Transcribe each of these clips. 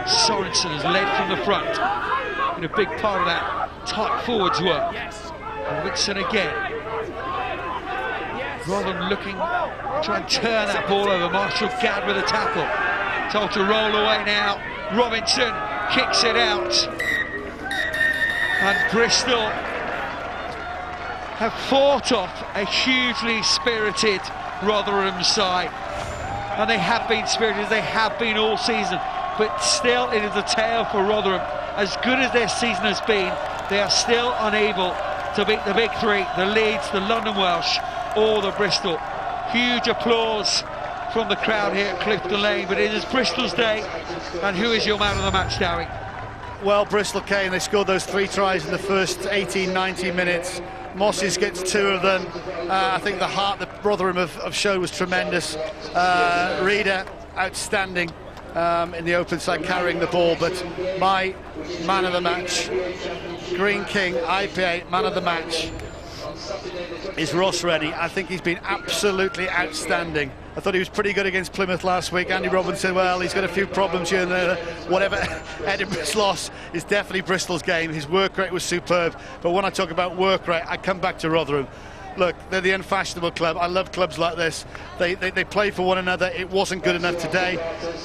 Sorensen has led from the front. Been a big part of that tight forwards work. And Whitson again. Rotherham looking to try and turn that ball over. Marshall Gadd with a tackle. Told to roll away now. Robinson kicks it out. And Bristol have fought off a hugely spirited Rotherham side. And they have been spirited, they have been all season. But still, it is a tale for Rotherham. As good as their season has been, they are still unable to beat the big three, the Leeds, the London Welsh, or the Bristol. Huge applause from the crowd here at Clifton Lane, but it is Bristol's day. And who is your man of the match, Dowie? Well, Bristol came, they scored those 3 tries in the first 18-19 minutes. Mosses gets 2 of them. I think the heart that Rotherham have shown was tremendous. Reader, outstanding in the open side, carrying the ball. But my man of the match, Green King, IPA, man of the match, is Ross Rennie. I think he's been absolutely outstanding. I thought he was pretty good against Plymouth last week. Andy Robinson, well, he's got a few problems here and there. Whatever Edinburgh's loss is definitely Bristol's game. His work rate was superb. But when I talk about work rate, I come back to Rotherham. Look, they're the unfashionable club. I love clubs like this. They play for one another. It wasn't good enough today.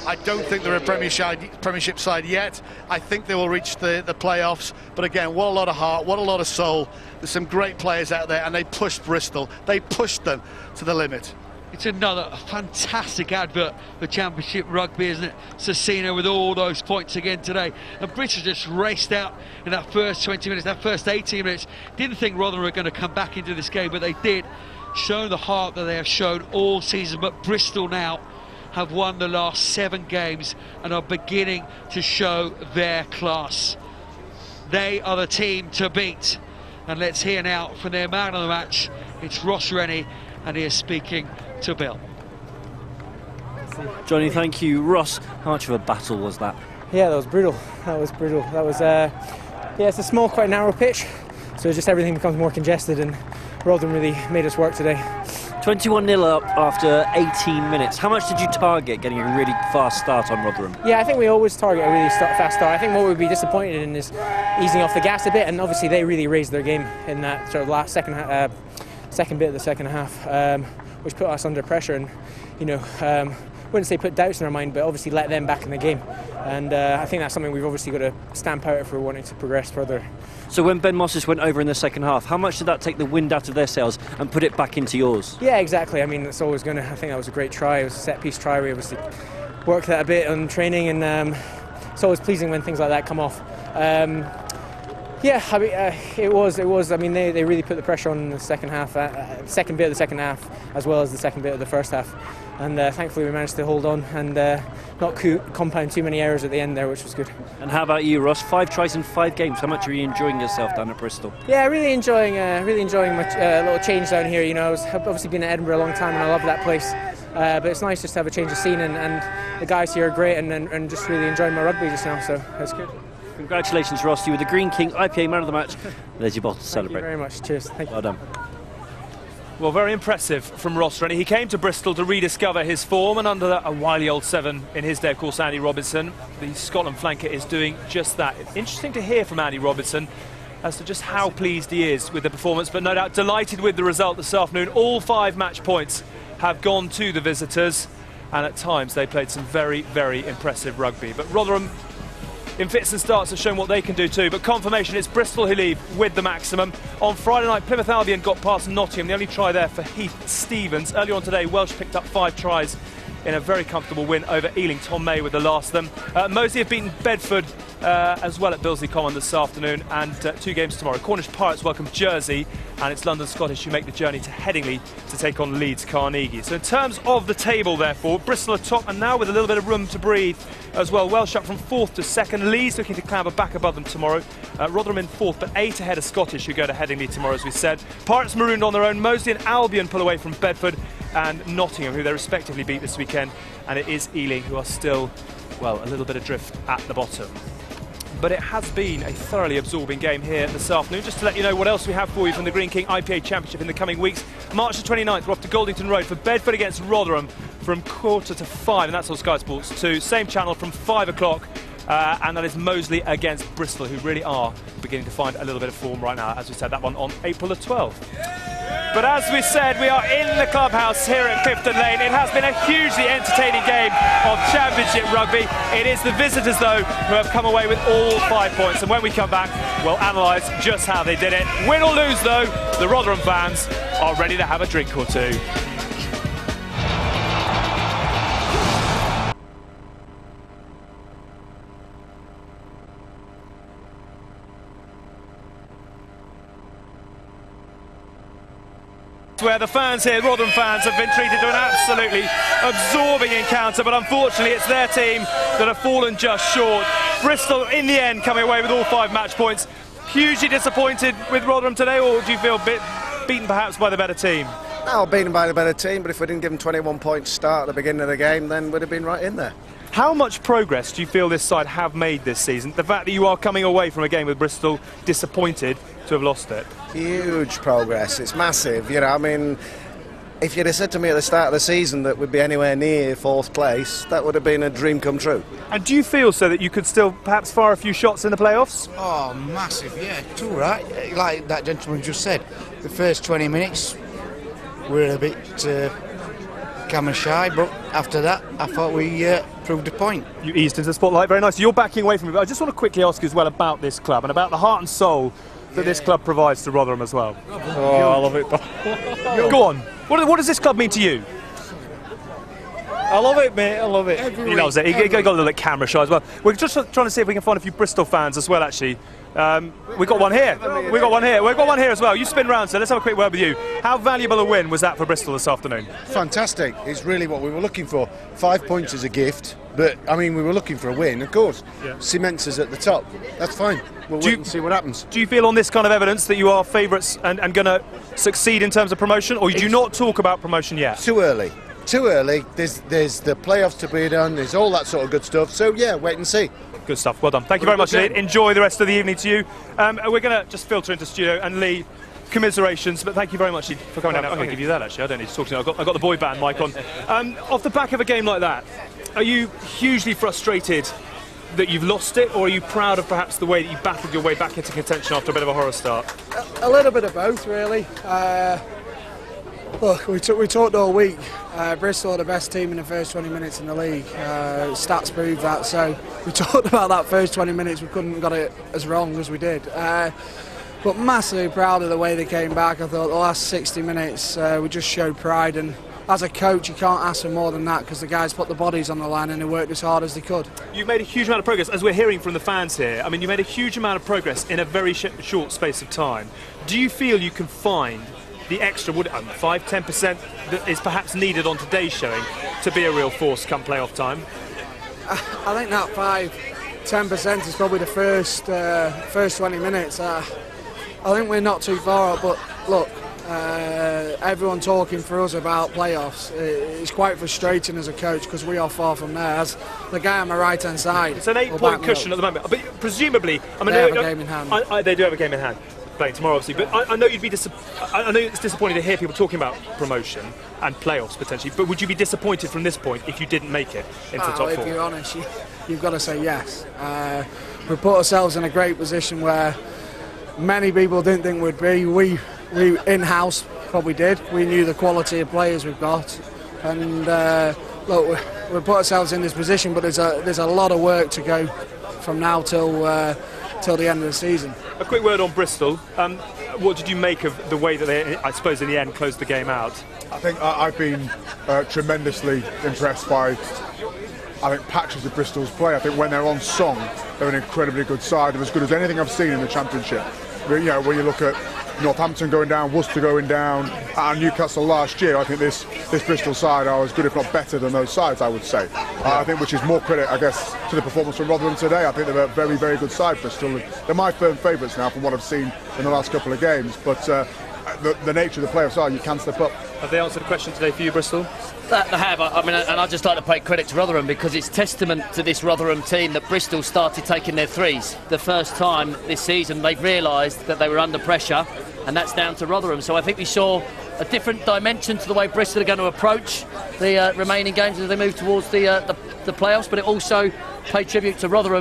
I don't think they're a Premiership side yet. I think they will reach the playoffs. But again, what a lot of heart, what a lot of soul. There's some great players out there, and they pushed Bristol. They pushed them to the limit. It's another fantastic advert for Championship Rugby, isn't it? Cecina with all those points again today. And Bristol just raced out in that first 20 minutes, that first 18 minutes. Didn't think Rotherham were going to come back into this game, but they did. Show the heart that they have shown all season. But Bristol now have won the last 7 games and are beginning to show their class. They are the team to beat. And let's hear now from their man of the match. It's Ross Rennie, and he is speaking to Bill. Johnny, thank you. Ross, how much of a battle was that? Yeah, that was brutal. That was yeah, it's a small, quite narrow pitch, so just everything becomes more congested, and Rotherham really made us work today. 21-0 up after 18 minutes. How much did you target getting a really fast start on Rotherham? Yeah, I think we always target a really fast start. I think what we'd be disappointed in is easing off the gas a bit, and obviously they really raised their game in that sort of last second bit of the second half, which put us under pressure, and wouldn't say put doubts in our mind, but obviously let them back in the game. And I think that's something we've obviously got to stamp out if we're wanting to progress further. So when Ben Mosses went over in the second half, how much did that take the wind out of their sails and put it back into yours? Yeah, exactly. I mean, it's always going to. I think that was a great try. It was a set-piece try. We obviously worked that a bit on training, and it's always pleasing when things like that come off. Yeah, I mean, it was. I mean, they really put the pressure on in the second half, second bit of the second half, as well as the second bit of the first half. And thankfully we managed to hold on and not compound too many errors at the end there, which was good. And how about you, Ross? 5 tries in 5 games. How much are you enjoying yourself down at Bristol? Yeah, really enjoying my little change down here. You know, I've obviously been in Edinburgh a long time and I love that place. But it's nice just to have a change of scene, and the guys here are great, and just really enjoying my rugby just now, so that's good. Congratulations, Ross. You were the Green King IPA man of the match. There's your bottle to celebrate. Thank you very much. Cheers. Thank you. Well done. Well, very impressive from Ross Rennie. He came to Bristol to rediscover his form, and under a wily old 7 in his day, of course, Andy Robinson, the Scotland flanker, is doing just that. Interesting to hear from Andy Robinson as to just how pleased he is with the performance, but no doubt delighted with the result this afternoon. All 5 match points have gone to the visitors, and at times they played some very, very impressive rugby. But Rotherham, in fits and starts, have shown what they can do too. But confirmation, it's Bristol who leave with the maximum. On Friday night, Plymouth Albion got past Nottingham, the only try there for Heath Stevens. Earlier on today, Welsh picked up 5 tries in a very comfortable win over Ealing. Tom May with the last of them. Moseley have beaten Bedford as well at Billsley Common this afternoon, and 2 games tomorrow. Cornish Pirates welcome Jersey, and it's London Scottish who make the journey to Headingley to take on Leeds Carnegie. So in terms of the table, therefore, Bristol are top, and now with a little bit of room to breathe as well. Welsh up from 4th to 2nd. Leeds looking to clamber back above them tomorrow. Rotherham in 4th, but 8 ahead of Scottish, who go to Headingley tomorrow, as we said. Pirates marooned on their own. Moseley and Albion pull away from Bedford and Nottingham, who they respectively beat this weekend. And it is Ealing who are still, well, a little bit adrift at the bottom. But it has been a thoroughly absorbing game here this afternoon. Just to let you know what else we have for you from the Green King IPA Championship in the coming weeks. March the 29th, we're off to Goldington Road for Bedford against Rotherham from 4:45, and that's on Sky Sports 2. Same channel from 5 o'clock. and that is Moseley against Bristol, who really are beginning to find a little bit of form right now. As we said, that one on April the 12th. But as we said, we are in the clubhouse here at Clifton Lane. It has been a hugely entertaining game of Championship rugby. It is the visitors, though, who have come away with all 5 points. And when we come back, we'll analyse just how they did it. Win or lose, though, the Rotherham fans are ready to have a drink or two. Where the fans here, Rotherham fans, have been treated to an absolutely absorbing encounter, but unfortunately it's their team that have fallen just short. Bristol in the end coming away with all 5 match points. Hugely disappointed with Rotherham today, or do you feel a bit beaten perhaps by the better team? No, beaten by the better team, but if we didn't give them 21 points start at the beginning of the game, then we'd have been right in there. How much progress do you feel this side have made this season? The fact that you are coming away from a game with Bristol disappointed to have lost it. Huge progress, it's massive, you know, I mean, if you'd have said to me at the start of the season that we'd be anywhere near 4th place, that would have been a dream come true. And do you feel so that you could still perhaps fire a few shots in the playoffs? Oh, massive, yeah, too right. Like that gentleman just said, the first 20 minutes were a bit camera shy, but after that I thought we proved a point. You eased into the spotlight, very nice. You're backing away from it, but I just want to quickly ask you as well about this club and about the heart and soul that this club provides to Rotherham as well. Oh, I love it. Go on. What does this club mean to you? I love it, mate. I love it. He loves it. He got a little bit camera shy as well. We're just trying to see if we can find a few Bristol fans as well, actually. We've got one here. We've got one here as well. You spin round, so let's have a quick word with you. How valuable a win was that for Bristol this afternoon? Fantastic. It's really what we were looking for. 5 points is a gift, but I mean, we were looking for a win, of course. Yeah. Cements us at the top. That's fine. We'll wait and see what happens. Do you feel on this kind of evidence that you are favourites and going to succeed in terms of promotion, or do you not talk about promotion yet? Too early. Too early. There's the playoffs to be done. There's all that sort of good stuff. So yeah, wait and see. Good stuff. Well done. Thank you very much, Lee. Enjoy the rest of the evening to you. We're going to just filter into studio, and Lee, commiserations, but thank you very much for coming down. I'm going to give you that, actually. I don't need to talk to you. I've got the boy band mic on. Off the back of a game like that, are you hugely frustrated that you've lost it, or are you proud of perhaps the way that you battled your way back into contention after a bit of a horror start? A little bit of both, really. Look, we talked all week. Bristol are the best team in the first 20 minutes in the league. Stats prove that. So we talked about that first 20 minutes. We couldn't have got it as wrong as we did. But massively proud of the way they came back. I thought the last 60 minutes we just showed pride, and as a coach you can't ask for more than that, because the guys put the bodies on the line and they worked as hard as they could. You've made a huge amount of progress, as we're hearing from the fans here. I mean, you made a huge amount of progress in a very short space of time. Do you feel you can find the extra 5-10% that is perhaps needed on today's showing to be a real force come playoff time? I think that 5-10% is probably the first 20 minutes. I think we're not too far up, but look, everyone talking for us about playoffs, it's quite frustrating as a coach, because we are far from there. As the guy on my right hand side, it's an 8-point cushion at the moment, but presumably, I mean, they have a game in hand. They do have a game in hand, playing tomorrow obviously, but I know I know it's disappointing to hear people talking about promotion and playoffs potentially, but would you be disappointed from this point if you didn't make it into the top 4? If you're honest, you've got to say yes. We put ourselves in a great position where many people didn't think we'd be. We in-house probably did. We knew the quality of players we've got, and look, we put ourselves in this position, but there's a lot of work to go from now till the end of the season. A quick word on Bristol. What did you make of the way that they, I suppose, in the end, closed the game out? I think I've been tremendously impressed by, patches of Bristol's play. I think when they're on song, they're an incredibly good side. They're as good as anything I've seen in the Championship. You know, when you look at Northampton going down, Worcester going down, and Newcastle last year, I think this Bristol side are as good, if not better, than those sides, I would say. I think, which is more credit, I guess, to the performance from Rotherham today. I think they're a very, very good side, Bristol. They're my firm favourites now from what I've seen in the last couple of games, but the nature of the playoffs are you can step up. Have they answered the question today for you, Bristol? They have. I mean, and I'd just like to pay credit to Rotherham, because it's testament to this Rotherham team that Bristol started taking their threes. The first time this season they've realised that they were under pressure, and that's down to Rotherham. So I think we saw a different dimension to the way Bristol are going to approach the remaining games as they move towards the playoffs, but it also paid tribute to Rotherham.